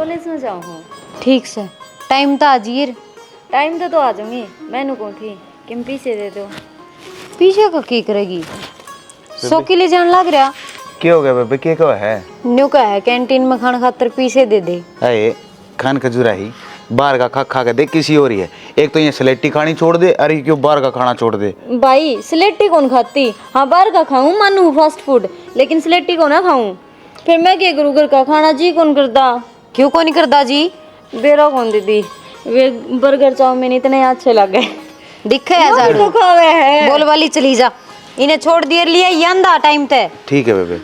College में जाऊँ। ठीक से टाइम तो आज ही टाइम तो आ जाऊंगी। मैंने कौन थी कि पीछे दे दो। पीछे का की करेगी? 100 के लिए जान लग रहा। क्या हो गया बेबे? क्या कहो है? न्यू का है कैंटीन में खाना खातर पीछे दे दे। अरे खान खजूरा ही बाहर का खा खा के देख किसी हो रही है। एक तो ये स्लेटी खानी छोड़ दे, अरे क्यों बाहर का खाना छोड़ दे। भाई स्लेटी कौन खाती? हाँ बाहर का खाऊं मानू फास्ट फूड, लेकिन स्लेटी को ना खाऊं। फिर मैं क्या करूँ? घर का खाना जी कौन करता? क्यों कौन नहीं करदा जी? बेरा कौन दीदी, वे बर्गर चाउमीन इतने अच्छे लगे। दिखे है तो खावे है। बोल वाली चली जा, इन्हें छोड़ दिए लिए यंदा टाइम ते। ठीक है बेबे,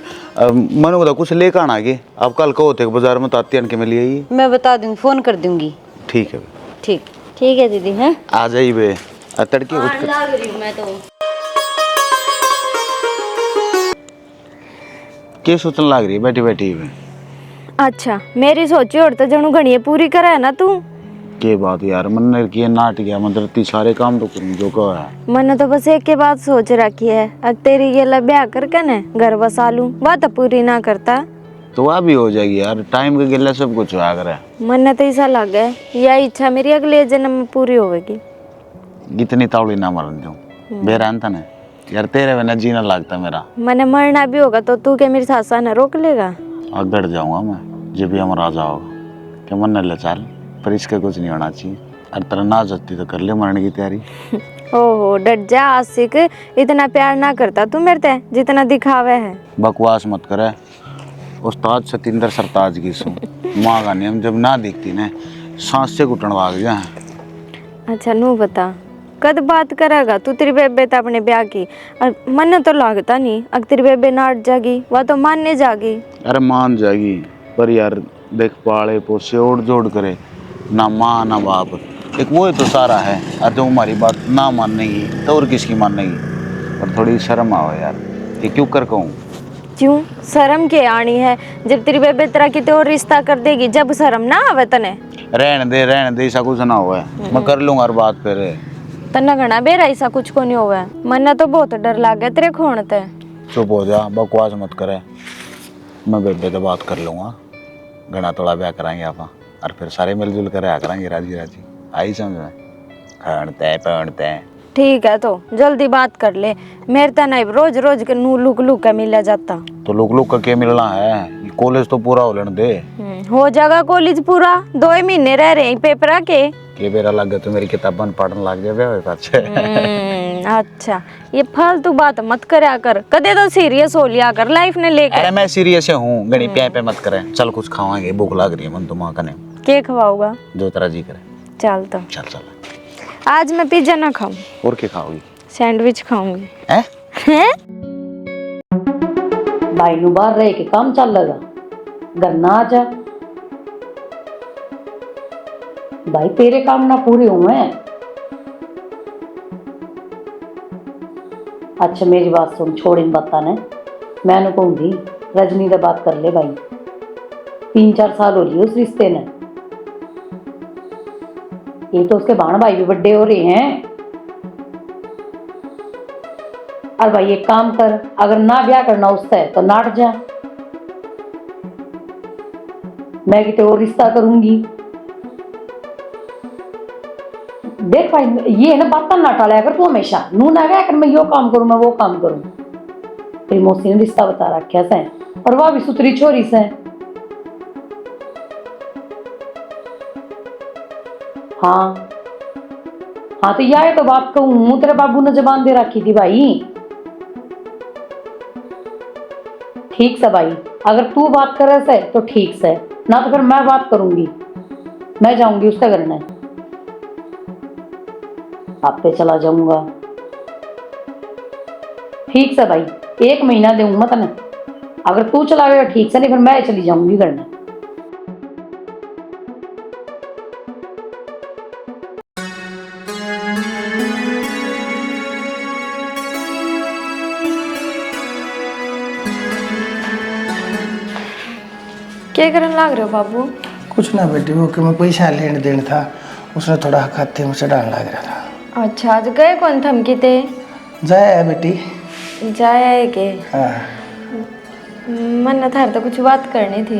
मनु को तो कुछ लेकर आना आगे। अब कल को होते बाजार में ताती आन के मैं ले आई। मैं बता दूंगी, फोन कर दूंगी। ठीक है ठीक ठीक है दीदी। हैं आ जाइए बे, तड़के कुछ लाग रही हूं मैं तो। क्या सोचने लग रही है बैठी बैठी में? अच्छा मेरी सोची और तो जनू घनी पूरी करा है ना तू। के बात यार, मन ने किए नाट गया मतलब ती सारे काम तो करूं जो कहो है। मैंने तो बस एक के बात सोच रखी है, अब तेरी ये ब्याह करके न घर बसा लूं, बात पूरी ना करता तो वह भी हो जाएगी यार, टाइम के गिल्ला सब कुछ हुआ करे। मन तो ऐसा लग है यह इच्छा मेरी अगले जन्म में पूरी होगी। इतनी तावड़ी ना मरन दो बेरान था ना यार, तेरे बिना जीना लगता मेरा। मैंने मरना भी होगा तो तू क्या मेरी सासा न रोक लेगा? अगड़ जाऊंगा मैं जब भी हम राजा होगा। क्या मन न ले चाल, पर इसका कुछ नहीं होना चाहिए। अरे तेरा ना जती तो कर ले मरने की तैयारी। ओहो डट जा आशिक, इतना प्यार ना करता तू मेरे ते जितना दिखावे है। बकवास मत करे, उस्ताद सतिंदर सरताज की सु माँ का नियम जब ना दिखती ना सांस से घुटन भाग गया। अच्छा नू बता कद बात करेगा तू? तेरी बेबे तो अपने ब्याह की, और मन तो लगता नहीं अगर तेरी बेबे नाट जागी वह तो मानने जागी। अरे मान जाएगी, पर यार देख पाले पोसे ओढ़ जोड़ करे, ना माँ ना बाप, एक वो ही तो सारा है। और जो हमारी बात ना मानेगी तो और किसकी मानेगी? और थोड़ी शर्म आओ यार, ये क्यों कर कहूँ? क्यों शर्म के आनी है? जब तेरी बेबे तरह की तो और रिश्ता कर देगी जब शर्म ना आवे तने। रहने दे ऐसा कुछ ना हुआ है, मैं कर लूंगा हर बात फिर। तना घना बेरा ऐसा कुछ को नहीं हुआ। मन तो बहुत डर लागे तेरे खोण ते। चुप हो जा, बकवास मत करे। मैं बेबे से बात कर लूंगा, घना थोड़ा ब्याह कराएंगे आप, और फिर सारे मिलजुल कर रहा करेंगे राजी राजी। आई समझ में? खड़ते पड़ते ठीक है तो जल्दी बात कर ले, मेरे ता नहीं रोज रोज के नू लुक लुक के मिला जाता। तो लुक का क्या मिलना है? कॉलेज तो पूरा हो लेने दे। हो जाएगा कॉलेज पूरा, 2 ही महीने रह रहे हैं पेपर के बेरा लग गया तो मेरी किताबन पढ़ने लग जाए। अच्छा ये फालतू बात मत करया कर, कदे तो सीरियस हो लिया कर लाइफ ने लेकर। अरे मैं सीरियस हूँ, गणी प्यार पे मत करे। चल कुछ खावाएंगे, भूख लग रही है मन तो माँ कने। के खवाऊंगा? जो तेरा जी करे। चल तो चल चल। आज मैं पिज्जा ना खाऊं। और क्या खाओगी? सैंडविच खाऊंगी। हैं? भाई नु बाहर रह के काम चल लगा, घर ना आ जा। भाई तेरे काम ना पूरे हुए हैं। अच्छा मेरी बात सुन, छोड़ इन बात ने। मैं कहूंगी रजनी से बात कर ले भाई, 3-4 साल हो लिए उस रिश्ते ने। ये तो उसके भाण भाई भी बड़े हो रहे हैं। और भाई एक काम कर, अगर ना ब्याह करना उससे तो नाट जा, मैं कितने और रिश्ता करूंगी। देख भाई ये है ना बात ना टाला कर तू हमेशा, नू ना गया कर मैं यो काम करूं मैं वो काम करूं। तेरी मौसी ने रिश्ता बता रखा से, और वह भी सुतरी छोरी से। हाँ हाँ तो यह तो बात कहूं, तेरे बाबू ने जबान दे रखी थी भाई। ठीक से भाई, अगर तू बात करे से तो ठीक से, ना तो फिर मैं बात करूंगी, मैं जाऊंगी उसका करना है। आप पे चला जाऊंगा। ठीक से भाई, 1 महीना दूंगा तने, अगर तू चलावेगा ठीक से, नहीं फिर मैं चली जाऊंगी करना। क्या करने लग रहे हो बाबू? कुछ ना बेटी, वो कि मैं पैसा लेने देने था, उसने थोड़ा खाते में से डालने लग रहा था। अच्छा आज गए कौन थमकी थे? जाया है बेटी। जाया है के? हाँ। मन न था तो कुछ बात करनी थी।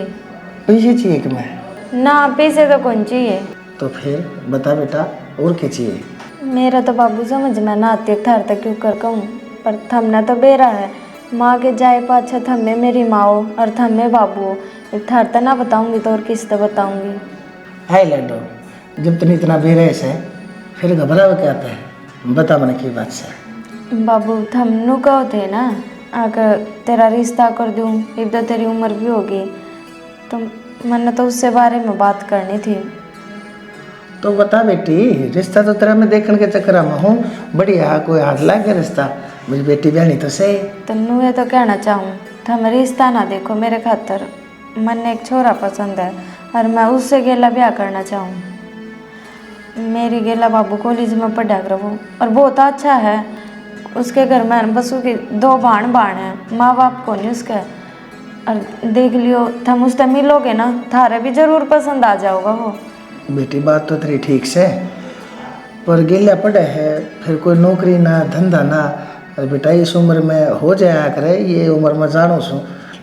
पैसे चाहिए कि मैं? ना पैसे तो कौन चाहिए। तो फिर बता बेटा, और क्या चाहिए? मेरा तो बाबू समझ में ना आती थार तक क्यों कर कहूँ, पर थमने तो बेरा है। माँ के जाए पाछा थमे मेरी माँ हो और थमे बाबू हो। एक थार तो ना बताऊंगी तो और किस तो बताऊंगी। हाय लड्डू, जब तुम इतना बेरहस है फिर घबराओ क्या आता है? बता मन की बात से। बाबू थमनु कहो थे ना आकर तेरा रिश्ता कर दूँ, अब तो तेरी उम्र भी होगी, तो मैंने तो उससे बारे में बात करनी थी। तो बता बेटी, रिश्ता तो तेरा मैं देखने के चक्कर में हूँ, बढ़िया कोई हाथ लग गया रिश्ता, मेरी बेटी बहनी तो सही। तो नुए तो कहना चाहूँ थम रिश्ता ना देखो मेरे खातर। मन एक छोरा पसंद है और मैं उससे गेला ब्याह करना चाहूँ। मेरी गेला बाबू कॉलेज में पढ़ा कर वो, और बहुत अच्छा है। उसके घर में बस उसके 2 बाण हैं, माँ बाप को नहीं उसके। और देख लियो थम उससे मिलोगे ना, थारे भी जरूर पसंद आ जाओगा वो। बेटी बात तो तेरी ठीक से, पर गिल्ला पड़े है, फिर कोई नौकरी ना धंधा ना। अरे बेटा इस उम्र में हो जाया करे, ये उम्र में जानो सू,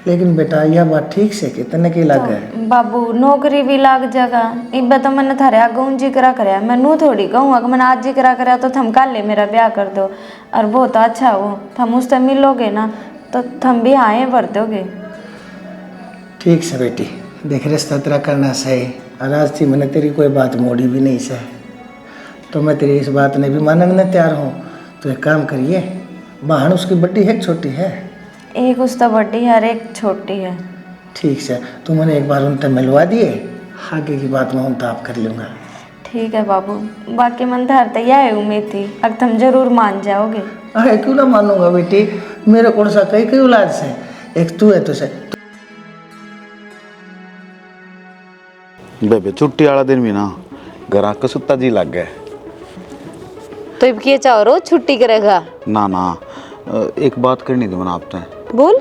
लेकिन बेटा यह बात ठीक से कितने की लग है। बाबू नौकरी भी लाग जाएगा। इब तो मैंने थारे आगे जिक्र कराया, मैं नू थोड़ी कहूँ अगर मैंने आज जिक्र कराया तो थम कल ले मेरा ब्याह कर दो। और बहुत अच्छा हो, थम उससे मिलोगे ना तो थम भी आए भर दोगे। ठीक से बेटी, देख रिश्ता तेरा करना सही, और आज थी मैंने तेरी कोई बात मोड़ी भी नहीं से, तो मैं तेरी इस बात ने भी मानने में तैयार हूँ। तो एक काम करिए, बहन उसकी बड़ी है छोटी है? एक उसका बड़ी है और एक छोटी है। ठीक से, तो मैंने एक बार उनसे मिलवा दिए, आगे की बात मैं उनसे आप कर लूँगा। ठीक है बाबू, बाकी मन थार तो यह उम्मीद थी अब तुम जरूर मान जाओगे। अरे क्यों ना मानूंगा बेटी, मेरे को सा कई कई औलाद से, एक तू है तुझे। बेबे छुट्टी वाला दिन भी ना घर आके सुत्ता जी लग गया। तो अब क्या चाह रहे हो, छुट्टी करेगा? ना ना, एक बात करनी थी मैंने आपसे। बोल।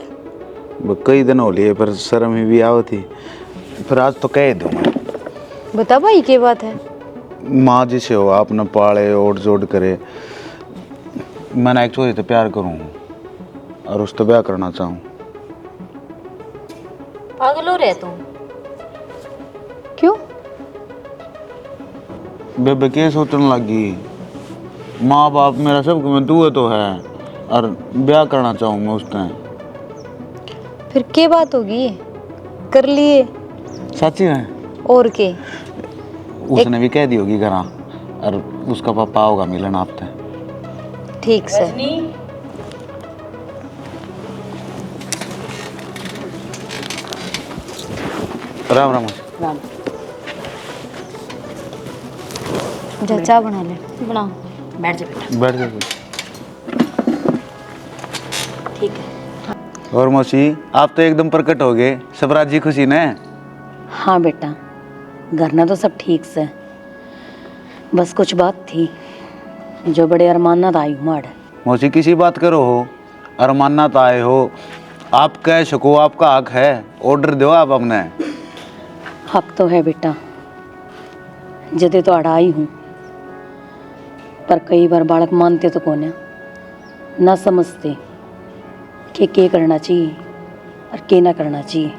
कई दिन हो लिए पर शर्म ही भी आवती, फिर आज तो कह दूँ मैं। बता भाई क्या बात है? माँ जी से हो आपने पाले ओढ़ जोड़ करे, मैंने एक छोरी तो प्यार करूँ और उस तो ब्याह करना चाहूँ। पागल हो रहे तुम? क्यों? बेबे क्या सोचने लगी, माँ बाप मेरा सब मैं तू तो है और ब्याह करना चाहूँ मैं उसने। फिर क्या बात होगी, कर लिए? सच्ची में? और के? उसने भी कह दी होगी घर, और उसका पापा होगा मिलन आपसे। ठीक से। राम राम। राम। जा चाय बना ले। बनाओ। बैठ जा बेटा। बैठ जाओ। ठीक है। और मौसी आप तो एकदम प्रकट हो गए, सब राजी खुशी ने? हाँ बेटा, घर ना तो सब ठीक से, बस कुछ बात थी जो बड़े अरमानत आई माड़। मौसी किसी बात करो हो, अरमानत आए हो, आप कह सको, आपका हक है, ऑर्डर दो आप अपने। हक तो है बेटा, जदे तो अड़ा आई हूँ, पर कई बार बालक मानते तो कौन है, ना समझते कि क्या करना चाहिए और क्या ना करना चाहिए।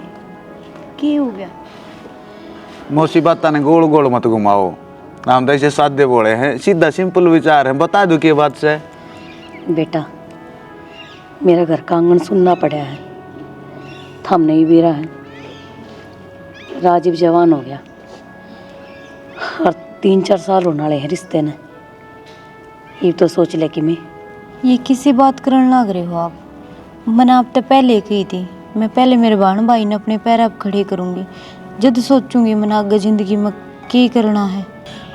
क्या हो गया? मौसी बात ने गोल गोल मत घुमाओ, हम तो ऐसे सादे बोले हैं, सीधा सिंपल विचार है, बता दो क्या बात से। बेटा मेरा घर का आंगन सुनना पड़ा है, थम नहीं भी रहा है। राजीव जवान हो गया और 3-4 साल होने वाले हैं रिश्ते ने। ये तो सोच ले कि मैं ये किसी बात करने लग रहे हो आप? मैंने आप तो पहले की थी, मैं पहले मेरे बहन भाई ने अपने पैर अब खड़े करूँगी, जब सोचूंगी मैंने आगे ज़िंदगी में क्या करना है।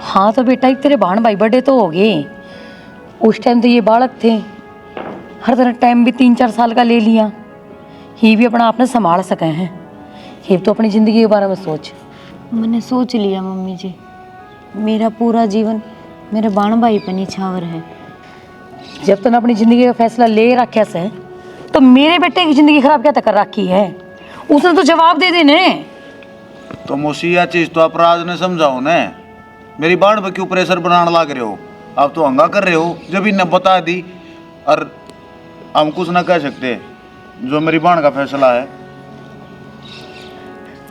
हाँ तो बेटा एक तेरे बहन भाई बड़े तो हो गए, उस टाइम तो ये बालक थे, हर तरह टाइम भी 3-4 साल का ले लिया, ये भी अपना आपने संभाल सके हैं। ये तो अपनी ज़िंदगी के बारे में सोच। मैंने सोच लिया मम्मी जी, मेरा पूरा जीवन मेरे बहन भाई पर निछावर है। जब तूने अपनी ज़िंदगी का फैसला ले रखा से, तो मेरे बेटे की ज़िंदगी खराब क्या कर रखी है, उसने तो जवाब दे देने। तो मौसी यह चीज तो अपराध ने समझाओ ने, मेरी बाढ़ पे क्यों प्रेशर बनाने लग रहे हो? आप तो हंगा कर रहे हो, जब इन्हें बता दी और हम कुछ ना कह सकते, जो मेरी बाण का फैसला है।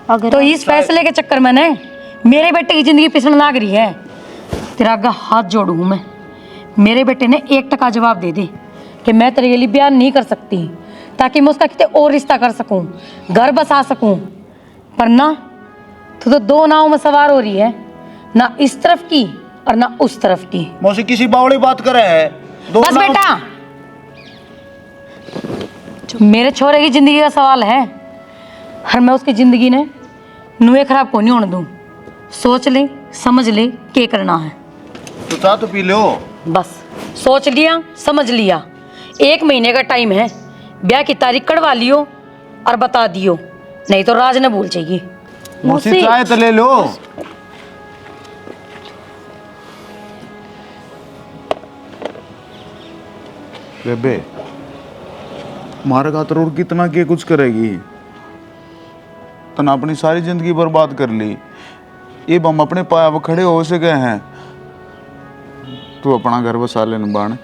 अगर तो इस फैसले के चक्कर में ने मेरे बेटे की जिंदगी पिसने लग रही है। तेरा आगे हाथ जोड़ू मैं, मेरे बेटे ने 1% जवाब दे दे कि मैं तेरे लिए ब्याह नहीं कर सकती, ताकि मैं उसका कितने और रिश्ता कर सकूं, घर बसा सकूं। पर ना, तू तो 2 नाव में सवार हो रही है, ना इस तरफ की और ना उस तरफ की। मौसी किसी बावड़ी बात करे है। बस बेटा, मेरे छोरे की जिंदगी का सवाल है और मैं उसकी जिंदगी ने नुए खराब को नहीं होने दूं। सोच ले, समझ ले क्या करना है। तो चाह तो पी लो। बस सोच लिया, समझ लिया। 1 महीने का टाइम है, ब्याह की तारीख कढ़वा लियो और बता दियो, नहीं तो राज ने भूल जाएगी। मौसी चाय तो ले लो। बेबे मारे खातर और कितना के कुछ करेगी। तना अपनी सारी जिंदगी बर्बाद कर ली। ये हम अपने पाया पर खड़े हो से गए हैं। तू अपना घर बसा लेने बाण।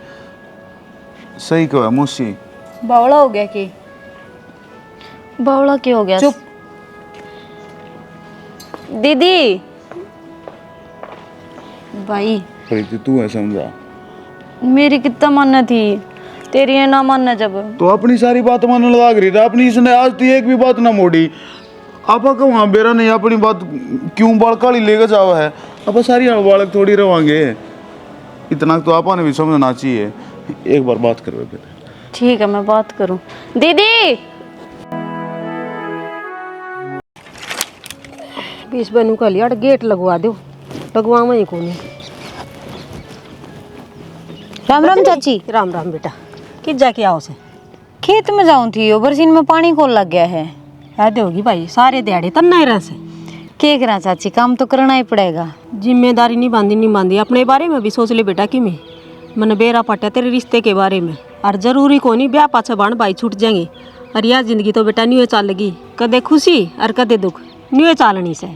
सही कहो मौसी। बावला हो गया कि बावला क्या हो गया? चुप। दीदी भाई, प्रीति तू है समझा। मेरी कितना मानना थी, तेरी है ना मानना। जब तो अपनी सारी बात मानने लगा रही था। अपनी इसने आज तक एक भी बात ना मोड़ी। आपा को वहाँ बेरा नहीं अपनी बात क्यों बालकाली लेकर जावा है। अब सारी बालक थोड़ी रवांगे। इतना तो आपा ने भी समझना चाहिए। एक बार बात कर बेटे। ठीक है, मैं बात करूं। दीदी 20 बनू का लिया गेट लगवा दो, लगवा मैं को नहीं। राम राम चाची। राम राम बेटा, किस जाके आओ से? खेत में जाऊं थी, बरसीन में पानी खोल लग गया है। याद होगी भाई, सारे दिहाड़े तन नहीं रह से। क्या करा चाची, काम तो करना ही पड़ेगा। जिम्मेदारी नहीं बांधी अपने बारे में भी सोच ले बेटा। कि मैंने बेरा पटा तेरे रिश्ते के बारे में। और जरूरी को नहीं ब्याह पाछे बाण भाई छूट जाएंगे। और यह जिंदगी तो बेटा न्यू चलेगी, कदे खुशी और कदे दुख, न्यू चालनी से।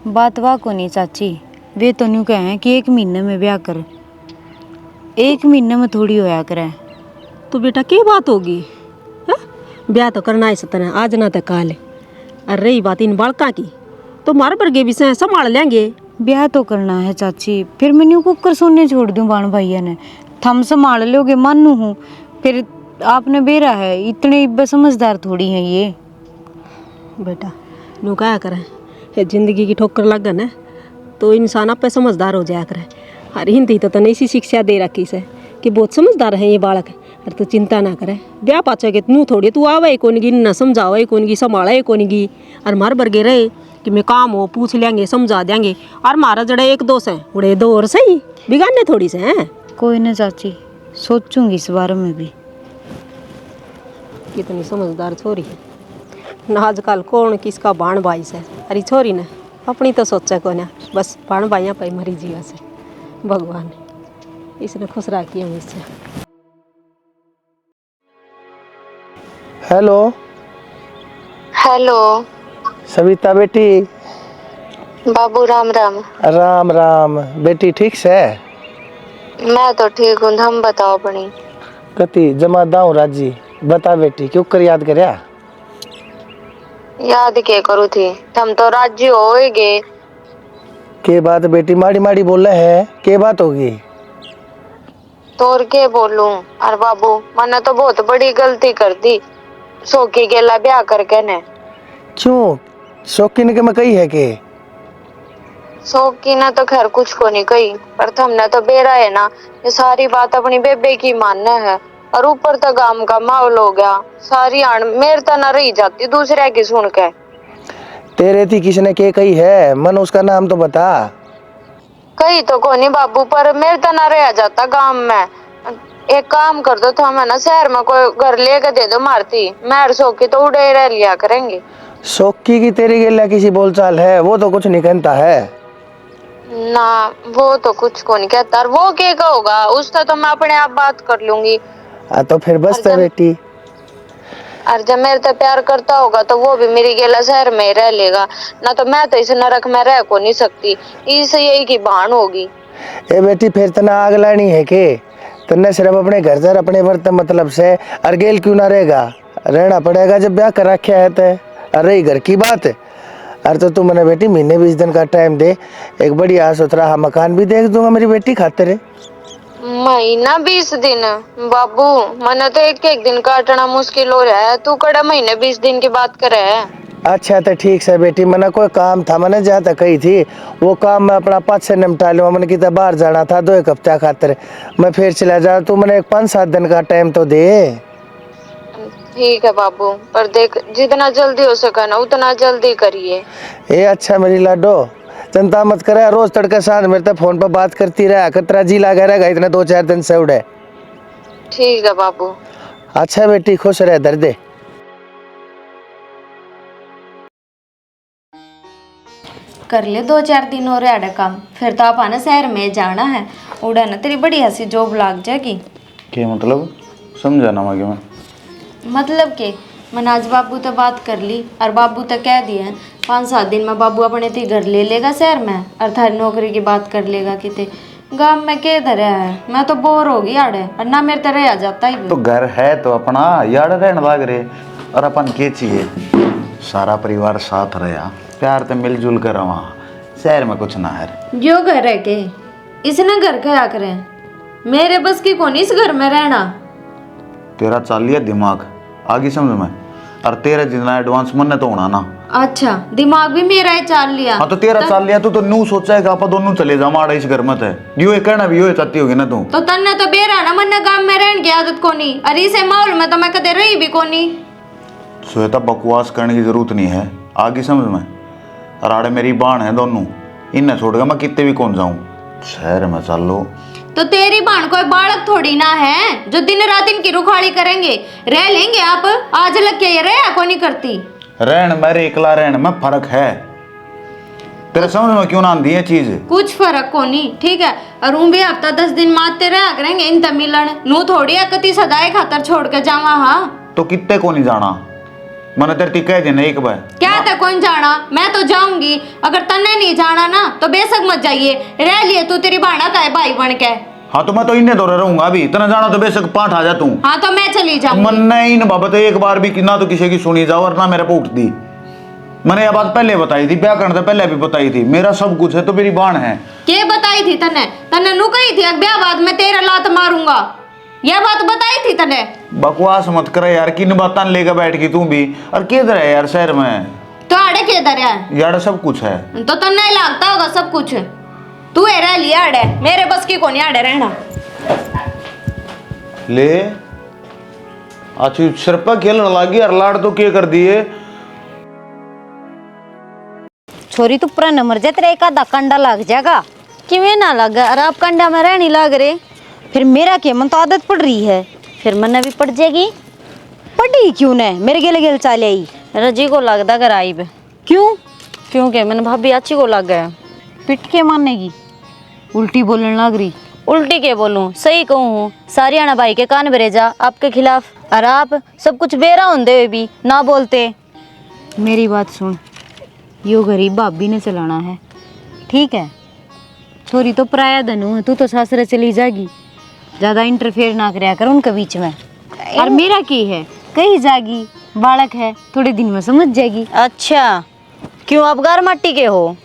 बात वाह को नहीं चाची, वे तो न्यू कहें कि 1 महीने में ब्याह कर। 1 महीने में थोड़ी होया करे। तो बेटा क्या बात होगी? हाँ? ब्याह तो करना है सतना, आज ना तो काल। और रही बात इन बालका की, तो मार वर्गे भी से संभाल लेंगे। ब्याह तो करना है चाची, फिर मैं न्यू कुकर सोने छोड़ दूं बाण भैया ने। थम संभाल लोगे मानू हूँ, फिर आपने बेरा है। इतने समझदार थोड़ी हैं ये। बेटा नु क्या करें, ये जिंदगी की ठोकर लग गए ना तो इंसान आप पे समझदार हो जाया करे। और हिंदी तो नहीं सी शिक्षा दे रखी से कि बहुत समझदार है ये बालक। और तू चिंता ना करे, ब्याह पाचोगे नू थोड़ी तू आवे कौन गी, न समझावे कौन गी, संभाले कौन गी। और मार बरगे रहे कि मैं काम हो पूछ लेंगे, समझा देंगे। और मारा जड़े 1-2 से उड़े 2 और सही बिगाड़ने थोड़ी से हैं। कोई ना चाची, सोचूंगी इस बारे में भी। कितनी समझदार छोरी है ना। आजकल कौन किसका बाण भाई से। अरे छोरी ने अपनी तो सोचा को ना, बस बाण भाइयाँ पाई मरी जीवा से। भगवान इसने खुश रखी हमेशा। हेलो हेलो सविता बेटी। बाबू, राम राम। राम राम बेटी, ठीक से? मैं तो ठीक हूँ, हम बताओ अपनी। कति जमा दाऊ राजी। बता बेटी, क्यों कर याद करया? याद के करू थी, हम तो राज्य होएगे। के बात बेटी माड़ी माड़ी बोले है, के बात होगी? तो और के बोलूं। और बाबू, मैंने तो बहुत बड़ी गलती कर दी, सोकी गेला ब्याह करके ने। क्यों? शौकीन के मैं कही है के? सोकी ने तो खैर कुछ को नहीं कही, पर हमने तो बेरा है ना, ये सारी बात अपनी बेबे की मानना है। और ऊपर तो गांव का माहौल हो गया, सारी आन मेरे तो न रही जाती दूसरे की सुन के। तेरे थी किसने के कही है? मन उसका नाम तो बता। कही तो कोनी बाबू, पर मेरे तो न रह जाता गांव में। एक काम कर दो तो हमें ना शहर में कोई घर लेके दे दो मारती, मैं और सोकी तो उड़े रह लिया करेंगे। सोकी की तेरी गेला किसी बोलचाल है? वो तो कुछ नहीं कहता है ना, वो तो कुछ को नहीं कहता। और वो क्या कहोगा, उससे तो मैं अपने आप बात कर लूंगी। तो फिर बस तो बेटी। और जब मेरे तो प्यार करता होगा तो वो भी मेरी गेला शहर में ही रह लेगा ना। तो मैं तो इस नरक में रह को नहीं सकती, इस यही की भान होगी। ए बेटी, फिर तना आग लानी है के? तन्ने सिर्फ अपने घर से अपने वर्त मतलब से अर्गेल क्यों ना रहेगा? रहना पड़ेगा जब ब्याह कर रखा है तो। रही घर की बात, अरे तो तू मैंने बेटी महीने 20 दिन का टाइम दे, एक बढ़िया सुथरा मकान भी देख दूंगा मेरी बेटी खातिर है। महीना 20 दिन? बाबू मैंने तो एक दिन काटना मुश्किल हो रहा है, तू कड़ा महीने 20 दिन की बात करे है। अच्छा तो ठीक से बेटी, मैंने कोई काम था, मैंने जहाँ तक कही थी वो काम मैं अपना 5 से निपटा लूँगा। मैंने कितना बाहर जाना था 2 एक हफ्ते खातिर, मैं फिर चला जा। तू मैंने एक 5-7 दिन का टाइम तो दे। ठीक है बाबू, पर देख जितना जल्दी हो सका ना उतना जल्दी करिए। ए अच्छा मेरी लाडो, चिंता मत करे, रोज तड़के साथ मेरे तक फोन पर बात करती रहा कर, तेरा जी लगा रहेगा इतने 2-4 दिन से उड़े। ठीक है बाबू। अच्छा बेटी खुश रहे, दर्दे कर ले 2-4 दिन और आड़े काम, फिर तो आप शहर में जाना है, उड़ा ना तेरी बढ़िया सी जॉब लग जाएगी। क्या मतलब? समझा ना मैं। मतलब के मैंने आज बाबू तो बात कर ली और बाबू तो कह दिया 5-7 दिन में बाबू अपने ती घर ले लेगा शहर में, और थारी नौकरी की बात कर लेगा किते। गांव में के धरे है, मैं तो बोर हो गई आड़े, और ना मेरे तरह आ जाता ही। तो घर है तो अपना यार रहने लग रहे, और अपन के चाहिए सारा परिवार साथ रहा, प्यार तो मिलजुल कर रहा। शहर में कुछ ना है। जो घर है के इसने घर क्या करें, मेरे बस की कौन इस घर में रहना। तेरा चाल लिया दिमाग आगे समझ में, और तेरा जितना एडवांस मन तो होना ना। अच्छा दिमाग भी मेरा ही चाल लिया। हाँ तो तेरा चाल लिया तो नू सोचा है कि आप दोनों चले जाओ माड़ा इस घर में है, यो कहना भी यो चाहती होगी ना तू। तो तन्ने तो बेरा ना मन गांव में रहने की आदत कोनी, और इसे माहौल में तो मैं कदे रही भी कोनी। श्वेता बकवास करने की जरूरत नहीं है, आगे समझ में। और आड़े मेरी बाण है दोनों, इन्हें छोड़कर मैं कितने भी कौन जाऊं। शहर में चल लो तो तेरी बाण कोई बालक थोड़ी ना है जो दिन रात इनकी रुखाड़ी करेंगे। रह लेंगे आप, आज लग के ये रहा को नहीं करती। रहन मेरे एकला रहन में फर्क है, तेरे समझ में क्यों ना आंदी है चीज। कुछ फर्क को नहीं, ठीक है। और भी हफ्ता 10 दिन मारते रहा करेंगे इन मिलन नू थोड़ी अकती सदाए खातर छोड़ के जावा। हाँ तो कितने को नहीं जाना, मैंने तेरे कह देना एक बार। क्या तक कौन जाना, मैं तो जाऊंगी। अगर तन्ने नहीं जाना ना तो बेशक मत जाइए, रह लिए तू तेरी बाणा का है भाई बन के। हाँ तो मैं तो इन्हें दौरे रहूंगा अभी, तना जाना तो बेशक पाठ आ जा तू। हाँ तो मैं चली जाऊंगी। मन ने इन बाबत एक बार भी ना तो किसी की सुनी जाओ और ना मेरे पे उठती। मैंने यह बात पहले बताई थी, ब्याह करने से पहले भी बताई थी, मेरा सब कुछ है तो मेरी बाण है। के बताई थी तन्ने? तन्ने नु कही थी ब्याह बाद में तेरा लात मारूंगा, यह बात बताई थी तन्ने? बकवास मत करे यार, किन बातां लेकर बैठ गई तू भी। और किधर है यार शहर में? तो आड़े के इधर है यार सब कुछ है तो तन्ने लगता होगा सब कुछ। तू है रह लिया आड़े, मेरे बस की कोनी आड़े रहना। ले अच्छी सिर पर खेलने लगी यार, लाड़ तो क्या कर दिए। छोरी तू पूरा नंबर जा, तेरा एक आधा कंडा लग जाएगा। किवें ना लगा, अरे आप कंडा में रहने लग रहे, फिर मेरा क्या मन तो आदत पड़ रही है, फिर मन भी पड़ जाएगी। पड़ी क्यों ने मेरे गेले गेल चाले आई रजी को लगता कर आई बे। क्यों? क्योंकि मैंने भाभी अच्छी को लग गया। पिट के मानेगी, उल्टी बोलने लग रही। उल्टी के बोलूं, सही कहूँ हूँ। सारियाना भाई के कान भरे जा आपके खिलाफ, और आप सब कुछ बेरा होंदे हुए भी ना बोलते। मेरी बात सुन, यो गरीब भाभी ने चलाना है, ठीक है। छोरी तो पराया धनु है, तू तो सासरे चली जाएगी, ज़्यादा इंटरफेयर ना करया कर उनके बीच में। और मेरा की है, कहीं जाएगी, बालक है, थोड़े दिन में समझ जाएगी। अच्छा क्यों आप घर मट्टी के हो?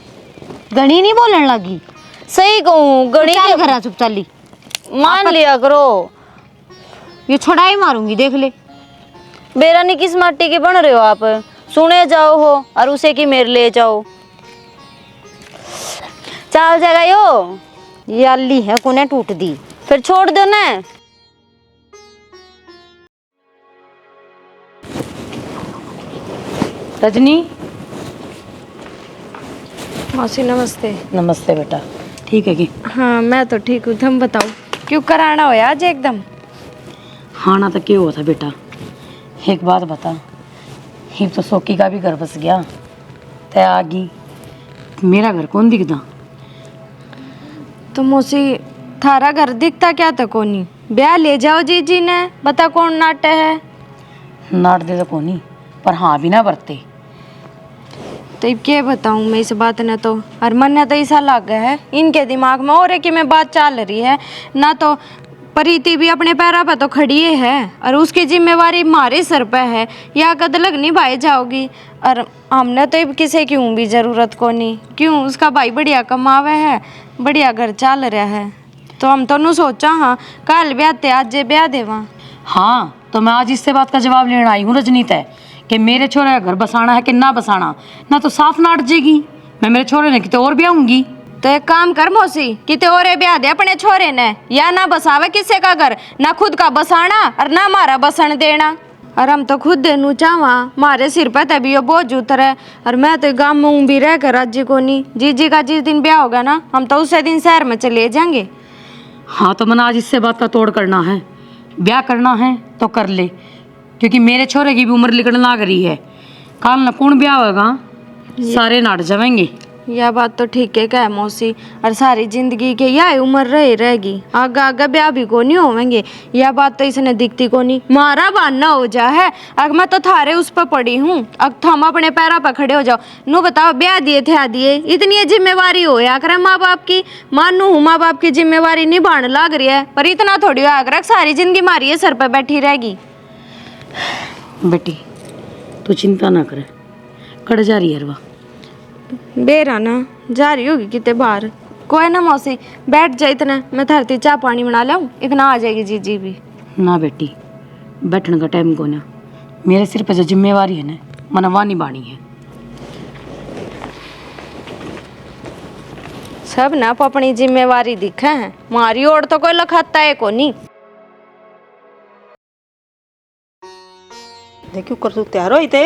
गणी नहीं बोलने लगी। सही कहूँ गणी चल के घर चुप चाली, मान लिया करो। ये छुड़ाई मारूंगी देख ले। बेरानी किस मट्टी के बन रहे हो आप? सुने जाओ हो और उसे की मेरे ले जाओ, चल जाएगा यो। ये अल्ली है कोने टूट दी, फिर छोड़ दो ना। रजनी। मौसी नमस्ते। नमस्ते बेटा, ठीक है कि? हाँ मैं तो ठीक हूँ, तुम बताओ क्यों कराना हो आज एकदम? हाँ ना तो क्यों हुआ था बेटा, एक बात बता, एक तो सोकी का भी घर बस गया, तय आ गई, मेरा घर कौन दिखता? तो मौसी थारा घर दिखता क्या तो कोनी, ब्याह ले जाओ जीजी ने, बता कौन नाटे है। नाट दे तो कोनी, पर हाँ भी ना बरते। तो अब क्या बताऊँ मैं इस बात ने तो, और मन ने तो ऐसा लग गया है इनके दिमाग में और है कि मैं बात चल रही है ना, तो प्रीति भी अपने पैरों पर तो खड़ी है और उसकी जिम्मेवारी हमारे सर पे है, या कद लग नहीं भाई जाओगी। और हमने तो अब किसी की भी जरूरत को नहीं, क्यों उसका भाई बढ़िया कमावे है, बढ़िया घर चल रहा है, तो हम तो नु सोचा हाँ कल ब्याह ते आज ब्याह देवा। हाँ, तो मैं आज इससे बात का जवाब लेने आई हूँ रजनीत है कि मेरे छोरे का घर बसाना है कि ना बसाना, ना तो साफ नाट जाएगी, मैं मेरे छोरे ने कितने और ब्याहूंगी। तो एक काम कर मौसी, किते और ब्याह दे अपने छोरे ने, या ना बसावे किसी का घर, ना खुद का बसाना और ना हमारा बसन देना। और हम तो खुद देनू चाहवा, मारे सिर पर तभी वो बोझ उतरे, और मैं तो गाँव में भी रह कर राज्य को नहीं। जीजी का जिस दिन ब्याह होगा ना, हम तो उसी दिन शहर में चले जाएंगे। हाँ, तो मैंने आज इससे बात का तोड़ करना है, ब्याह करना है तो कर ले, क्योंकि मेरे छोरे की भी उम्र निकलने लग रही है। कल न कौन ब्याह होगा, सारे नाट जाएंगे। यह बात तो ठीक है कह मौसी, और सारी जिंदगी के यह उम्र रहेगी, आगे आगे ब्याह भी को नहीं होवेंगे। यह बात तो इसने दिखती को नहीं, मारा बाना हो जा है। अगर मैं तो थारे उस पर पड़ी हूँ, अब थम अपने पैरों पर खड़े हो जाओ। नु बताओ ब्याह दिए थे दिए, इतनी जिम्मेवारी हो या करे माँ बाप की। मानू हूँ माँ बाप की जिम्मेवारी निभाने लग रही है, पर इतना थोड़ी हो कर सारी जिंदगी मारी है सर पर बैठी रहेगी। बेटी तू चिंता ना करे, कड़ जा रही है बेरा ना जा रही होगी कितने बाहर। कोई ना मौसी बैठ जा, इतना मैं धरती चाय पानी बना लाऊं, इतना आ जाएगी जीजी भी। ना बेटी, बैठने का टाइम को ना, मेरे सिर पर जो जिम्मेवारी है ना, मना वहाँ निभानी है। सब ना अपनी जिम्मेवारी दिखा है, मारी ओर तो कोई लखाता है को नहीं। देखियो कर तू तैयार हो इते।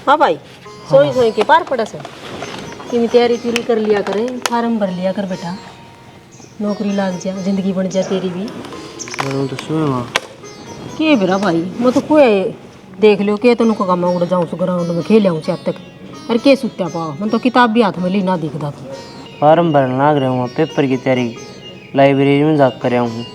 हाँ भाई, सोई सोई के पार पड़ा से कि तैयारी तेरी कर लिया करे, फार्म भर लिया कर बेटा, नौकरी लाग जा, जिंदगी बन जा तेरी भी। के बेरा भाई, मैं तो कोई देख लो के तेन को काम उड़ जाऊँ ग्राउंड में खेल आऊँ चार तक, अरे के सुत्या पाओ, मैं तो किताब भी हाथ में ली ना दिखता था। फार्म भरना लाग रहा हूँ, पेपर की तैयारी लाइब्रेरी में जा कर हूँ,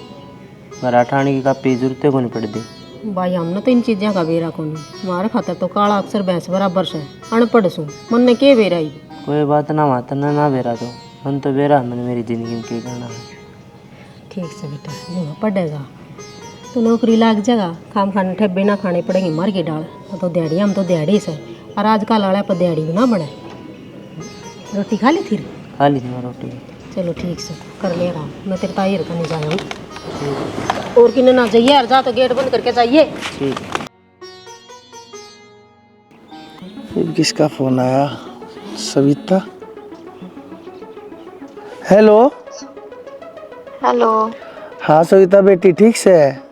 घर ठाने की कापी जरूरत को नहीं पड़ती भाई। हमने तो इन चीज़ों का बेरा को नहीं, हमारे खातर तो काला अक्षर भैंस बराबर से अनपढ़ सू, मन ने के बेरा ही। कोई बात ना माता ना बेरा तो मन तो बेरा मैंने मेरी जिंदगी में क्या करना है। ठीक से बेटा, जो पढ़ेगा तो नौकरी लाग जाएगा, काम खाने ठेबे ना खाने पड़ेंगे मर के डाल, तो दिहाड़ी हम तो दिहाड़ी से, और आजकल वाले पर दिहाड़ी भी ना बने। रोटी खा ली थी? खा ली थी मैं रोटी। चलो ठीक से कर ले आराम, मैं तेरे ताई करने जा रहा हूँ। और किन्ने ना जाइए यार, जा तो गेट बंद करके जाइए। ठीक। किसका फोन आया? सविता। हेलो। हेलो। हाँ सविता बेटी, ठीक से है?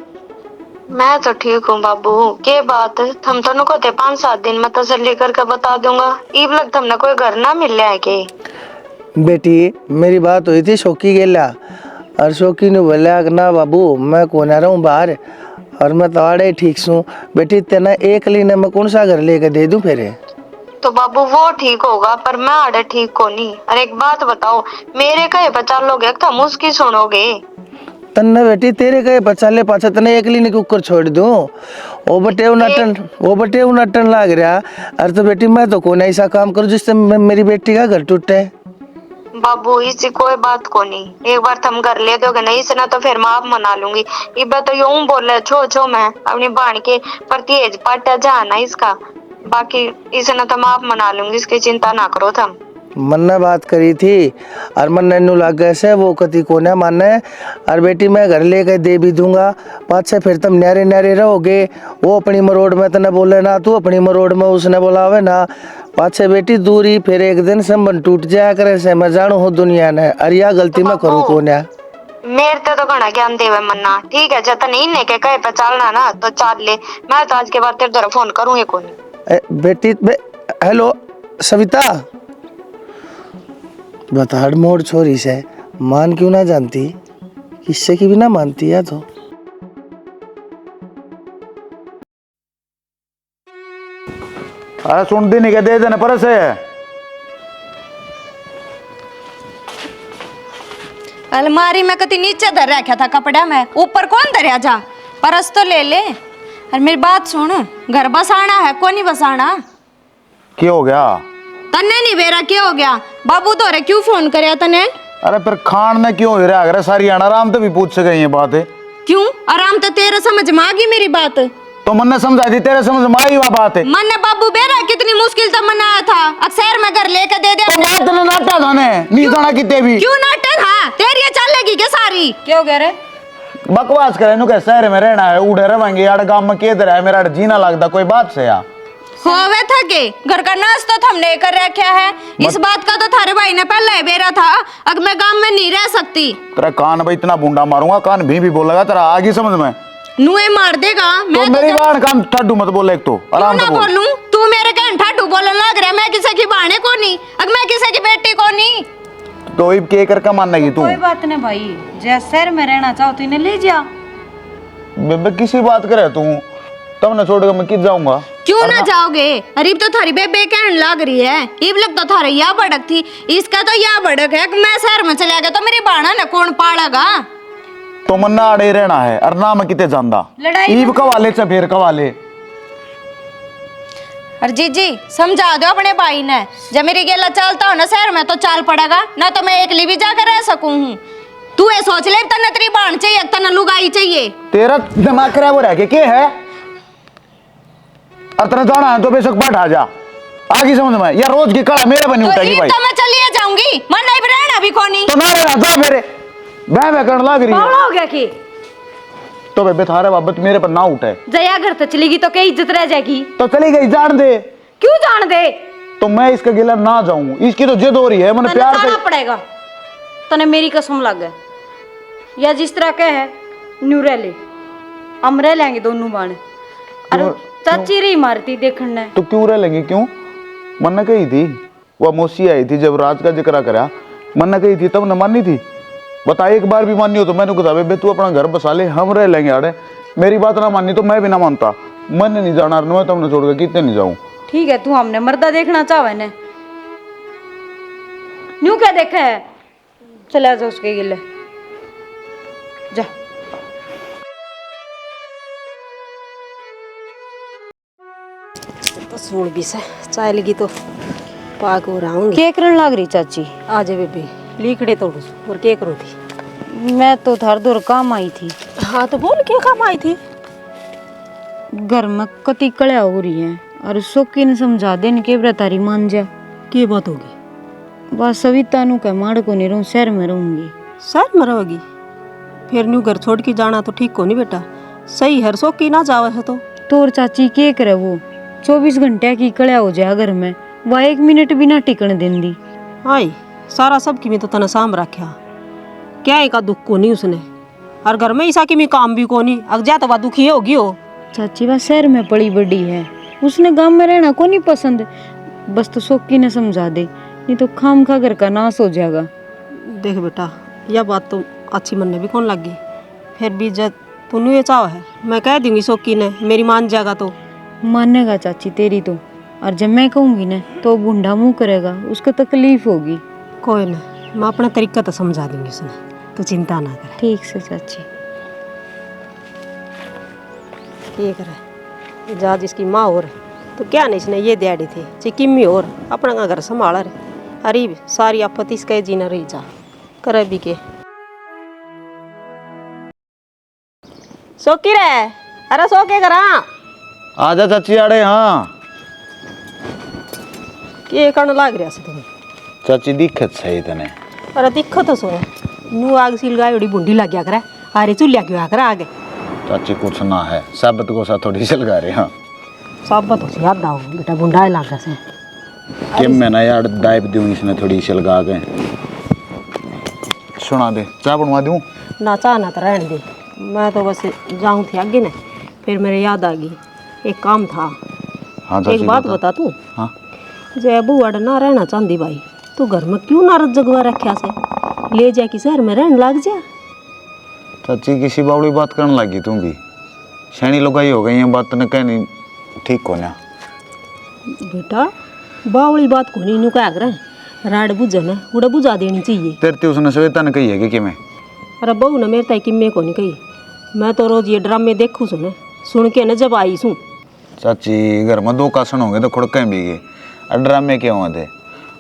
मैं तो ठीक हूँ बाबू, के बात हम तो कहते 5-7 दिन में तसल्ली करके बता दूंगा, इब लग हमने कोई घर ना मिल रहा है के? बेटी मेरी बात हुई थी शौकी गेला, और शौकी ने बोला ना बाबू मैं कौन आ रहा हूँ बाहर, और मैं तो आड़े ठीक हूँ। बेटी तेना एक लीने में कौन सा घर लेके दे दूँ फिर? तो बाबू वो ठीक होगा, पर मैं आड़े ठीक को नहीं। और एक बात बताओ, मेरे कहे पर चलोगे तुम उसकी सुनोगे? तन्ने बेटी तेरे कहे पर चले पाछा तने एक लीने के ऊपर छोड़ दूँ? वो बटे उनटन लाग रहा। अरे तो बेटी मैं तो कौन ऐसा काम करूँ जिससे मेरी बेटी का घर टूटे? बाबू इसी कोई बात को नहीं, एक बार तुम कर ले दोगे नहीं से ना तो फिर मैं आप मना लूंगी। इब तो यूं बोले छो मैं अपनी बाण के प्रति पाटा जाना इसका, बाकी इसे ना तो मैं आप मना लूंगी, इसकी चिंता ना करो तुम। मन ने बात करी थी और मन ने लग गए से वो कति को न माने। और बेटी मैं घर लेके दे भी दूंगा, पाछे फिर तुम न्यारे न्यारे रहोगे। वो अपनी मरोड़ में तने बोले ना, तू अपनी मरोड़ में उसने बोलावे ना। पाछे बेटी दूरी फिर एक दिन संबंध टूट जाया करे से मैं जानू हूँ दुनिया ने, और यह गलती मैं करूँ कौन है? मेरे ते तो घना ज्ञान देवे मन्ना, ठीक है जब नहीं ने के कहे पे चलना ना तो चल ले, मैं तो आज के बाद तेरे तरफ फोन करूँ कौन। बेटी हेलो सविता, बताड़ मोड़ छोरी से मान क्यों ना जानती, किससे की भी ना मानती है तो। अरे सुन दी नहीं के दे देने पर से। अलमारी में कति नीचे धर रखा था कपड़ा में, ऊपर कौन धरिया जा, परस तो ले ले। और मेरी बात सुन, घर बसाना है को नहीं बसाना? क्या हो गया? तन्ने नहीं बेरा क्या हो गया? बाबू तो रे क्यों फोन करया तने? अरे फिर खान में क्यों हो रहा है? सारी आराम तो भी पूछ सके ये बात है। क्यों आराम तो तेरे समझ में आ गई मेरी बात? तो मन ने समझाई थी, तेरे समझ में आई वह बात है। मन ने बाबू बेरा कितनी मुश्किल से मनाया था, अक्सर में घर लेके दे दे। तो बात ना नाटा था ने नहीं जाना कितने भी। क्यों नाटक? हाँ तेरी ये चलेगी क्या सारी? क्यों कह रहे? बकवास करे नु के शहर में रहना है, उड़े रहेंगे यार, गांव में केदर है, मेरा जीना लगता कोई बात से यार। होवे था के घर का नाश्ता तो हमने कर रखा है, इस बात का तो थारे भाई ने पहले ही बेरा था। अब मैं गांव में नहीं रह सकती। तेरा कान भाई इतना बूंदा मारूंगा, कान भी बोलेगा तेरा, आगे समझ में नुए मार देगा। तो मैं मेरी बात काम ठड्डू मत बोले, एक तो आराम ना से बोल। बोलूं तू मेरे कहन ठाडू बोलने लग रहा है। मैं किसी की बाणे को नहीं, अब मैं किसी की बेटी को नहीं। तो इब के कर का मानेगी तू? कोई बात नहीं भाई, जैसे शहर में रहना चाहो तो इन्हें ले जा। बेबे किसी बात करे तू, तब ना छोड़ के मैं किस जाऊंगा? क्यों ना जाओगे? अरीब तो थारी बेबे कहन लग रही है, इब लगता थारा या भड़क थी, इसका तो या भड़क है कि मैं शहर में चला गया तो मेरी बाणा ने कौन पालेगा? तो मन्ना अड़े रहना है और ना मैं किते जानदा। ईब कवाले से फिर कवाले। अरे जी समझा दो अपने भाई ने, जब मेरी गेला चलता हो ना शहर में तो चाल पड़ेगा ना, तो मैं एकली भी जाकर रह सकूं हूँ। तू ये सोच ले तना तेरी बाण चाहिए, तना लुगाई चाहिए। तेरा दिमाग खराब हो रहा है क्या है? और तेरा जाना है तो बेशक बैठा जा, आगे समझ में। यार रोज की कड़ा मेरे बनी तो उठेगी भाई। तो मैं चलिए जाऊंगी, मन नहीं भी रहना भी कोनी। तो ना रहना जा मेरे मैं करने लग रही है। हो गया कि तो बेबे थारे बाबत मेरे पर ना उठे। जया घर तो चलेगी तो क्या इज्जत रह जाएगी? तो चली गई, जान दे। क्यों जान दे? तो मैं इसका गिला ना जाऊं, इसकी तो जिद हो रही है, मैंने प्यार से। पड़ेगा तने मेरी कसम लग गया, या जिस तरह के है न्यू रह ले, हम रह लेंगे दोनों बाण। अरे चाची रही मारती देखने। तो क्यों रह लेंगे? क्यों? मन ने कही थी, वह मौसी आई थी जब राज का जिक्र करा, मन ने कही थी तब न मानी थी। बता एक बार भी मानी हो तो मैंने कहा बेबे तू अपना घर बसा ले, हम रह लेंगे। अरे मेरी बात ना मानी तो मैं भी ना मानता, मैंने नहीं जाना, मैं तुमने छोड़ के कितने नहीं जाऊं। ठीक है तू हमने मर्दा देखना चाहे ने, न्यू क्या देखा है? चला जा उसके गिले जा। तो सुन भी से चाय लगी तो पाक हो रहा हूँ। क्या करने लग रही चाची? आज बेबी लीकड़े तोड़ू और क्या करो थी? मैं तो थार दूर काम आई थी। हाँ तो बोल क्या काम आई थी? घर में कति कड़ा हो रही है और सोकी ने समझा देने के ब्रतारी मान जा। क्या बात होगी? बस सविता नु कह माड़ को नहीं रहूं, शहर में रहूंगी। शहर में रहोगी? फिर न्यू घर छोड़ के जाना तो ठीक को नहीं बेटा, सही हर सोकी ना जावे है तो। तोर चाची के करे वो 24 घंटे की कड़ा हो जाए घर में, वह 1 मिनट भी ना टिकन देंदी। आई सारा सब की मैं तो तना साम रखा, क्या का दुख को नहीं उसने, और घर में ईसा की मैं काम भी को नहीं, अग जा तो वह दुखी होगी हो। चाची वह शहर में पड़ी बड़ी है, उसने गांव में रहना को नहीं पसंद, बस तो सोकी ने समझा दे, नहीं तो खाम खा घर का नाश हो जाएगा। देख बेटा यह बात तो अच्छी मन में भी कौन लगी, फिर भी जब तूने ये चाह है मैं कह दूंगी सोकी ने, मेरी मान जाएगा तो। मानेगा चाची तेरी तो, और जब मैं कहूँगी ना तो बूढ़ा मुँह करेगा, उसको तकलीफ होगी। कोई ना, मैं अपना तरीका तो समझा दूंगी उसने, तू चिंता ना कर। ठीक से चाची। ये करे जा जिसकी माँ और तो क्या नहीं इसने ये दिहाड़ी थी चिकिम्मी और अपना घर संभाला रे, अरे सारी आपत्ति इसका जीना रही जा करे भी के सोकी रे। अरे सो के करा आजा चाची आड़े। हाँ के करने लाग रहा से तुम्हें? चाची दिक्कत सही तने। अरे दिक्कत तो सो नू आग सिल गाय बड़ी बुंडी लग गया करे, अरे चूल्हा क्यों आकर आगे। चाची कुछ ना है, साबत को सा थोड़ी सलगा रहे। हाँ सब बात हो याद आओ बेटा, बुंडा लग से कि मैं ना यार दाइब दूं इसने थोड़ी सलगा के। सुना दे, चाय बनवा दूं? ना चाह ना तो रहने दे, मैं तो बस जाऊँ थी आगे ना, फिर मेरे याद आ गई एक काम था। हाँ चाची एक बात बता तू, हाँ जय बुआ ना रहना चाहती भाई, तू घर में क्यों नारद जगवा रखा से, ले जा कि शहर में रहने लग जा। चाची किसी बावड़ी बात करने लगी तुम भी, शैनी लुगाई हो गई है, बात ने कहनी ठीक को ना। बेटा बावड़ी बात को नहीं कह कर राड बुझे ना उड़ा बुझा देनी चाहिए। तेरे उसने सवेता ने कही है कि मैं? अरे बहू ने मेरे तय किम्मे को नहीं कही, मैं तो रोज ये ड्रामे देखूँ सुन के न जब आई सूँ। चाची घर में 2 कासन होंगे तो खुड़कें भी गए, ड्रामे क्या हुए थे?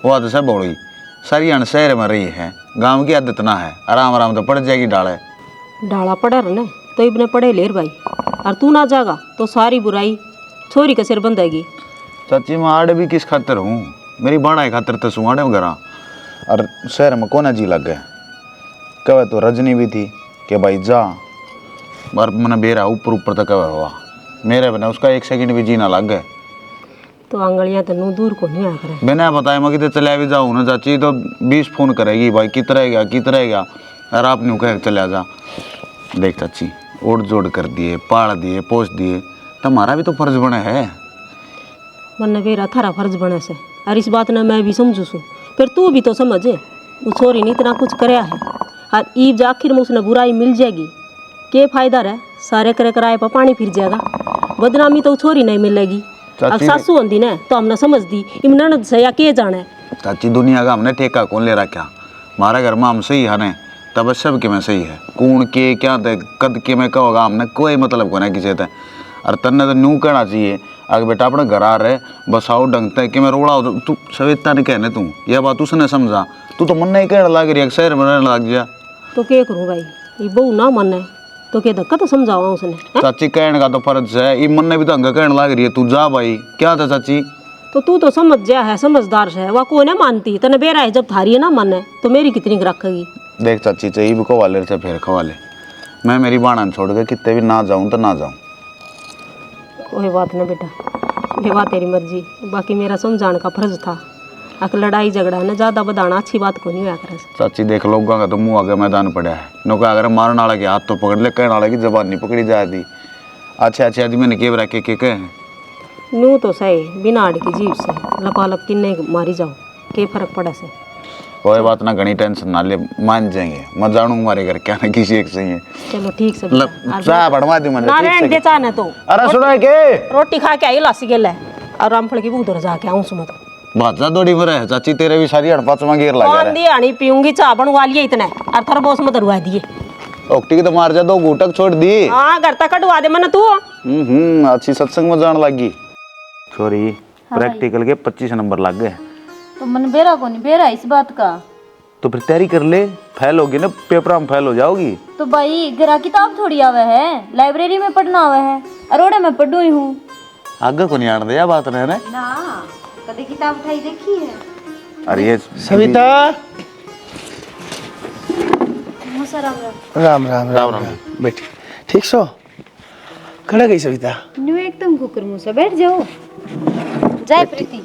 वो तो सब बड़ी सारी शहर में रही है, गांव की आदत ना है, आराम आराम तो पड़ जाएगी डाले। डाला पड़ा रहने तो इबने पड़े लेर भाई, और तू ना जागा तो सारी बुराई छोरी का सिर बंधेगी। चाची मैं आड़े भी किस खातर हूँ, मेरी बाड़ा खातर तो सुहाड़े में घरा, और शहर में कोना जी लग गए। कहे तो रजनी भी थी कि भाई जा, और मैंने बेरा ऊपर ऊपर तक कहे हुआ, मेरे बिना उसका एक सेकंड भी जीना लग गए। तो आंगलियां तो नू दूर को नहीं आ करे। बिना बताए मैं कितने चले भी जाऊँ ना चाची तो 20 फोन करेगी, भाई कितना गया, और आप नहीं कह चले जा। देख चाची ओढ़ जोड़ कर दिए, पाल दिए, पोस दिए, तुम्हारा भी तो फर्ज बने है। मन बेरा थारा फर्ज बने से, और इस बात ने मैं भी समझू सू, फिर तू भी तो समझ, वो छोरी ने इतना कुछ कराया है, और ईब जा आखिर में उसने बुराई मिल जाएगी, के फायदा रहे, सारे करे कराए पर पानी फिर जाएगा, बदनामी तो छोरी नहीं मिलेगी। अब सासू होंदी ने तो हमने समझ दी, इमन से या के जाने। चाची दुनिया का हमने ठेका कौन ले रखा, हमारे घर में हम सही है ने तब सब के में सही है, कूण के क्या थे कद के में कहोगा, हमने कोई मतलब को नहीं किसी से। और तन्ने तो न्यू कहना चाहिए अगर बेटा अपने घर आ रहे बसाओ ढंगते कि मैं रोड़ा हो, तू सवेता नहीं कहने, तू यह बात उसने समझा, तू तो मन नहीं कहने लग रही है, शहर में रहने लग गया। तो क्या करूँ भाई, ये बहू ना मन है तो क्या धक्का तो समझावा उसने। चाची कहने का तो फर्ज है, ये मन ने भी तो अंग कहने लग रही है, तू जा भाई क्या था चाची। तो तू तो समझ जा है, समझदार है, वह को नहीं मानती तने बेरा है, जब थारी है ना मन है तो मेरी कितनी रखेगी। देख चाची चाहिए भी खवाले थे फिर खवाले, मैं मेरी बाणा छोड़ के कितने भी ना जाऊँ तो ना जाऊँ। कोई बात ना बेटा, ये बात तेरी मर्जी, बाकी मेरा समझाने का फर्ज था। अक लड़ाई झगड़ा ना ज़्यादा बढ़ाना अच्छी बात को नहीं हुआ करे। चाची देख लोगों का तो मुँह आगे मैदान पड़ा है, नौका अगर मारने वाले के हाथ तो पकड़ ले, कहने वाले की जबान नहीं पकड़ी जाती। अच्छे अच्छे आदमी ने के रखे के कहे नू तो सही बिना आड़ की जीव से लपालप किन्ने मारी जाओ, के फर्क पड़ा से। कोई बात ना, घनी टेंशन ना ले, मान जाएंगे, मैं जानू हमारे घर क्या ना किसी एक सही है। चलो ठीक से चाय बढ़वा दी मैंने, नारायण दे चाह तो अरे सुना के रोटी खा के आई लासी गेल है, और रामफल की उधर जाके आऊँ सुमत भाजा दौड़ी में रहे चाची, तेरे भी सारी हड़पाच में गिर लगा दी आनी पीऊंगी, चाह बनवा लिए इतने और थर बोस में दरवा दिए। ओक्टी की तो मार जा, 2 घूटक छोड़ दी। हाँ घर तक कटवा दे मैंने तू। अच्छी सत्संग में जान लगी छोरी। प्रैक्टिकल के 25 नंबर लग गए। तो मन बेरा को नहीं बेरा इस बात का, तो फिर तैयारी कर ले, फेल होगी ना पेपर में फेल हो जाओगी। तो भाई घर किताब थोड़ी आवे है, लाइब्रेरी में पढ़ना आवे है, अरोड़े में पढ़ू ही हूँ। आगे को नहीं आने दिया बात ने ना कभी किताब उठाई देखी है। अरे ये सविता, राम राम राम राम बेटी, ठीक सो? खड़ा गई सविता? न्यू एकदम कुकर मुंह से बैठ जाओ। जय प्रीति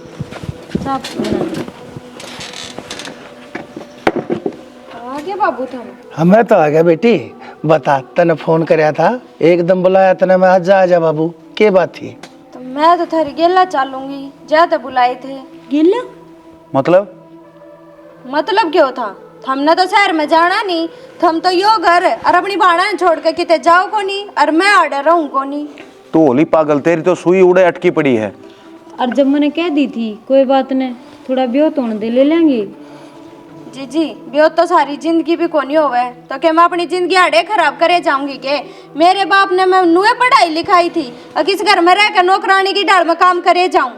आगे बाबू था। हाँ मैं तो आ गया बेटी, बता तने फोन कराया था, एकदम बुलाया तने, मैं आज आजा बाबू, के बात थी? तो मैं तो थारी गेला चालूंगी, ज्यादा बुलाए थे। गेला मतलब क्यों था, हमने तो शहर में जाना नहीं, हम तो यो घर और अपनी भाड़ा छोड़ के किते जाओ को नहीं, और मैं आडर रहूं को नहीं। तू होली पागल, तेरी तो सुई उड़े अटकी पड़ी है। और जब मैंने कह दी थी कोई बात नहीं, थोड़ा ब्योह तोड़ दे ले लेंगे। जी ब्योह तो सारी जिंदगी भी कोनी होवे, तो क्या मैं अपनी जिंदगी आड़े खराब करे जाऊंगी के? मेरे बाप ने मैं नुए पढ़ाई लिखाई थी, और किस घर में रहकर नौकरानी की डाल में काम करे जाऊं?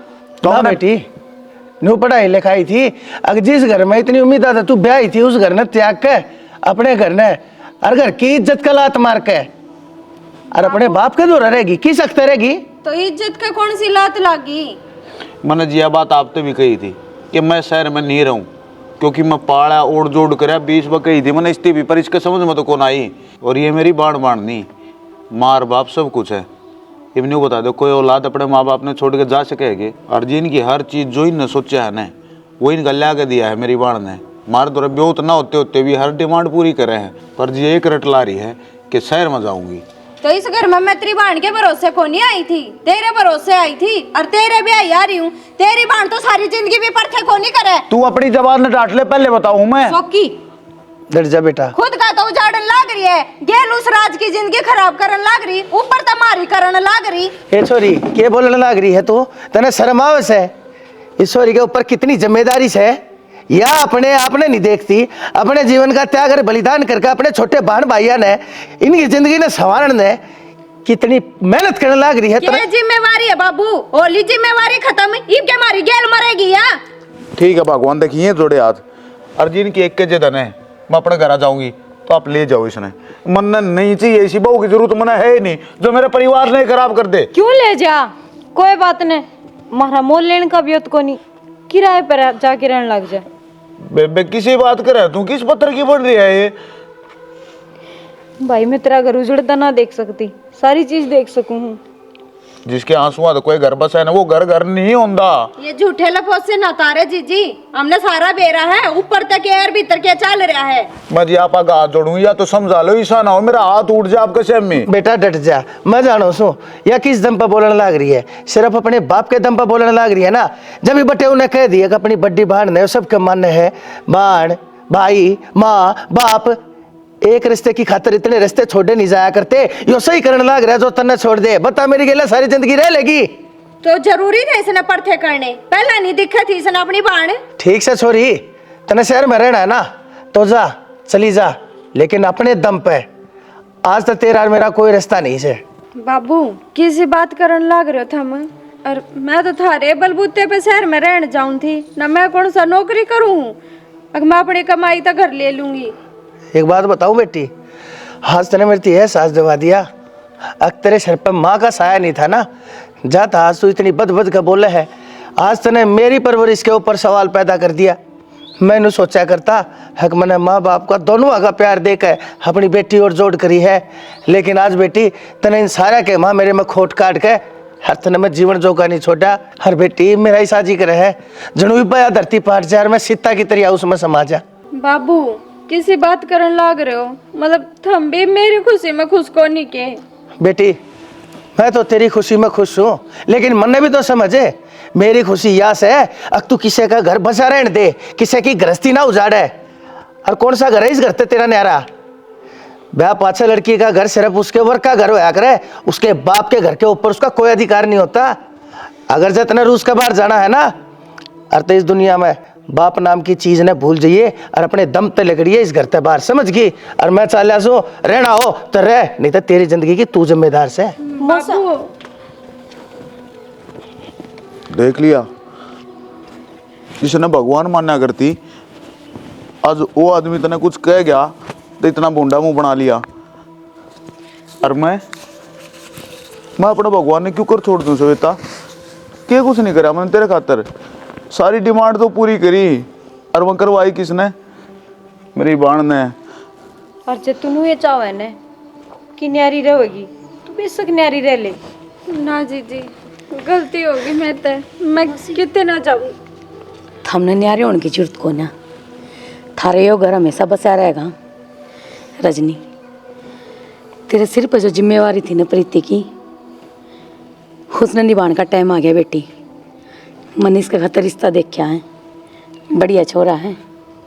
तो बेटी नु पढ़ाई लिखाई थी, अगर जिस घर में इतनी उम्मीद था तू ब्याही थी, उस घर ने त्याग के अपने घर ने और घर की इज्जत का लात मार के और अपने बाप के दूर रहेगी, की सकते रहेगी? तो इज्जत का कौन सी लात लागी? मैंने जी बात आप तो भी कही थी कि मैं शहर में नहीं रहूं, क्योंकि मैं पाड़ा ओढ़ जोड़ कर 20 में कही थी मैंने इसती भी, पर इसके समझ में तो कौन आई। और ये मेरी बाण नहीं, मार बाप सब कुछ है। इवनी बता दो कोई औलाद अपने माँ बाप ने छोड़ के जा सकेगी? और जिनकी हर चीज़ जो इनने सोचा है ना वो इन गल्या के दिया है मेरी बाण ने। मार तो ब्योत ना होते होते भी हर डिमांड पूरी करे हैं, पर जी एक रट ला रही है कि शहर में जाऊंगी। तो इस घर में मैं तेरी बाण के भरोसे को नहीं आई थी, तेरे भरोसे आई थी, और तेरे भी आई आ रही हूँ। तेरी बाण तो सारी जिंदगी भी परखे को नहीं करे। तू अपनी जबान ने डांट ले, पहले बताऊं मैं। सौकी डर जा बेटा, खुद का तो उजाड़न लाग रही है, गेल उस राज की जिंदगी खराब करन लाग रही, ऊपर तमारी करन लाग रही। ए छोरी के बोलने लाग रही है तू? तने शर्म आवस है? इस छोरी के ऊपर कितनी जिम्मेदारी है, या अपने आपने नहीं देखती? अपने जीवन का त्याग और बलिदान करके अपने छोटे बहन भाइयों ने इनकी जिंदगी ने संवारन ने कितनी मेहनत करने लाग रही है। ये जिम्मेवारी है बाबू, होली जिम्मेवारी खत्म, इब के मारी गेल मरेगी या? ठीक है भगवान, देखिए जोड़े हाथ अर्जुन की एक के जदन है, मैं अपने घर आ जाऊंगी तो आप ले जाओ इसने। मन नहीं चाहिए ऐसी बहू की जरूरत मन है ही नहीं जो मेरे परिवार ने खराब कर दे। क्यों ले जा, कोई बात नहीं, मारा मोल लेने का भी को नहीं, किराए पर जाके रहने लग जा। बेबे किसी बात करे तू किस पत्थर की बन रही है ये? भाई मैं तेरा घर उजड़ता ना देख सकती, सारी चीज देख सकूं हूँ। जिसके आंसुओं तो कोई घर बसा है ना वो घर घर नहीं होता। ये झूठे लफोज से ना तारे जीजी, हमने सारा बेरा है, ऊपर तक एयर भीतर के चल रहा है। मैं जी आपका हाथ जोड़ूंगी या तो समझा लो, ऐसा ना हो मेरा हाथ उठ जाए आपके सेम में। बेटा डट जा, मैं जानो सू या किस दम पर बोलने लग रही है? सिर्फ अपने बाप के दम पर बोलने लग रही है ना। जब भी बटे उन्हें कह दिया कि अपनी बड्डी बहन ने सबके मान्य है, बहन भाई माँ बाप एक रिश्ते की खातिर इतने रिश्ते छोड़े नहीं जाया करते। यो सही करने लग रहा है जो तन्ने छोड़ दे। बता मेरी गेला सारी जिंदगी रह लेगी तो जरूरी था इसने परथे करने, पहला नहीं दिखा थी इसने अपनी बहन। ठीक से छोरी, तने शहर में रहना है ना तो जा, चली जा, लेकिन अपने दम पे। आज तक तेरा और मेरा कोई रिश्ता नहीं है। बाबू किसी बात करने लग रहे थे हम, और मैं तो थारे बलबूते पे शहर में रहने जाऊं थी ना, मैं कौन सा नौकरी करूं? अगर मैं अपनी कमाई तो घर ले लूंगी। एक बात बताऊं बेटी, आज तने मेरी एहसास दिवा दिया। अगर तेरे सर पर माँ का साया नहीं था ना, जाता आज तू इतनी बद बद का बोले है। आज तने मेरी परवरिश के ऊपर सवाल पैदा कर दिया। मैंने सोचा करता हक मैंने माँ बाप का दोनों का प्यार देकर अपनी बेटी और जोड़ करी है, लेकिन आज बेटी तने इन सारा के माँ मेरे में खोट काट के हर तने में जीवन जोगा नहीं छोड़ा। हर बेटी मेरा ही साजी करे है, जनू भी पाया धरती पाट जा, मैं सीता की तरह उसमें समा जा। बाबू किसी बात करने लग रहे हो, मतलब तुम भी मेरी खुशी में खुश को नहीं के? बेटी मैं तो तेरी खुशी में खुश हूँ, लेकिन मन ने भी तो समझे मेरी खुशी यास है अब तू किसी का घर बसा रहने दे, किसी की गृहस्थी ना उजाड़े। और कौन सा घर है इस घर ते तेरा न्यारा? ब्याह पाछे लड़की का घर सिर्फ उसके वर्ग का घर होया करे, उसके बाप के घर के ऊपर उसका कोई अधिकार नहीं होता। अगर जितने रूस के बाहर जाना है ना, और तो इस दुनिया में बाप नाम की चीज ने भूल जाइए और अपने दम पे लगड़िए इस घर ते बाहर, समझ गई? और मैं चालिया सो रहना हो तो रह, नहीं तो तेरी जिंदगी की तू जिम्मेदार से। बाबू देख लिया, किसने भगवान मान्या करती, आज वो आदमी तने कुछ कह गया तो इतना बूंदा मुंह बना लिया। और मैं अपने भगवान ने क्यों कर छोड़ दूं सविता? क्या कुछ नहीं करा मैंने तेरे खातर, सारी डिमांड तो पूरी करी। और वो करवाई किसने? मेरी बाण ने। और जब तू ये चाहे ने कि न्यारी रहेगी तू बेशक न्यारी रह ले। ना जीजी गलती होगी, मैं कितने ना जाऊँ। हमने न्यारे होने की जरूरत को ना, थारे यो घर हमेशा बसा रहेगा। रजनी तेरे सिर पर जो जिम्मेवारी थी ना प्रीति की, उसने निभाने का टाइम आ गया बेटी। मनीष का खातर रिश्ता देख के आए, बढ़िया छोरा है,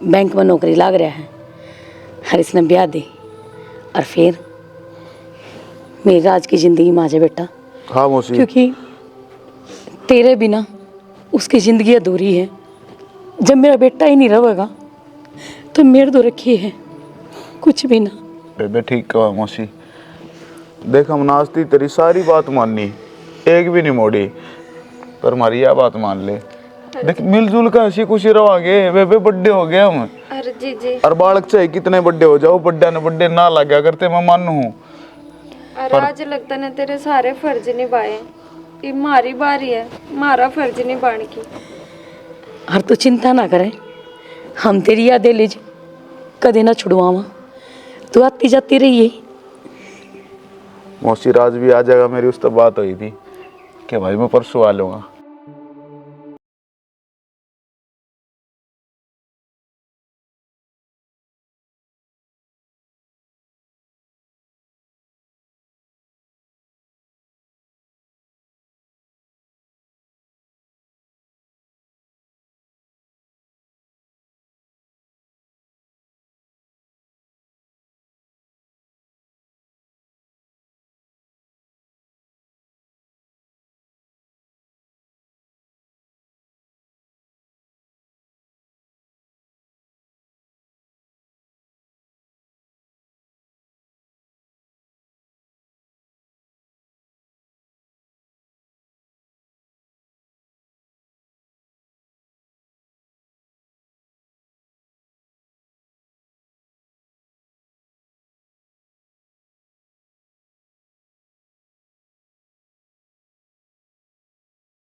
बैंक में नौकरी लाग रहा है, हर इसने ब्याह दे और फिर मेरी राज की ज़िंदगी में आ जाए बेटा। हाँ मौसी, क्योंकि तेरे बिना उसकी ज़िंदगी अधूरी है। जब मेरा बेटा ही नहीं रहेगा तो मेरे तो रखी है कुछ भी ना। बेबे ठीक कहा मौसी, देख हम नाचती तेरी सारी बात माननी, एक भी नहीं मोड़ी, पर हमारी यह बात मान ले। देख मिलजुल कर हंसी खुशी रहोगे बेबे, बड्डे हो गए हम। अरे जीजी और बालक चाहे कितने बड्डे हो जाओ, बड्डे ना लगा करते, मैं मानू हूँ। अरे आज लगता है तेरे सारे फर्ज निभाए, ये मारी बारी है मारा फर्ज निभाने की। और तू चिंता ना करे, हम तेरी यादें ले कदे ना छुड़वावा, तू आती जाती रही है। मौसी राज भी आ जाएगा, मेरी उस तो बात हुई थी कि भाई मैं परसों आ लूँगा।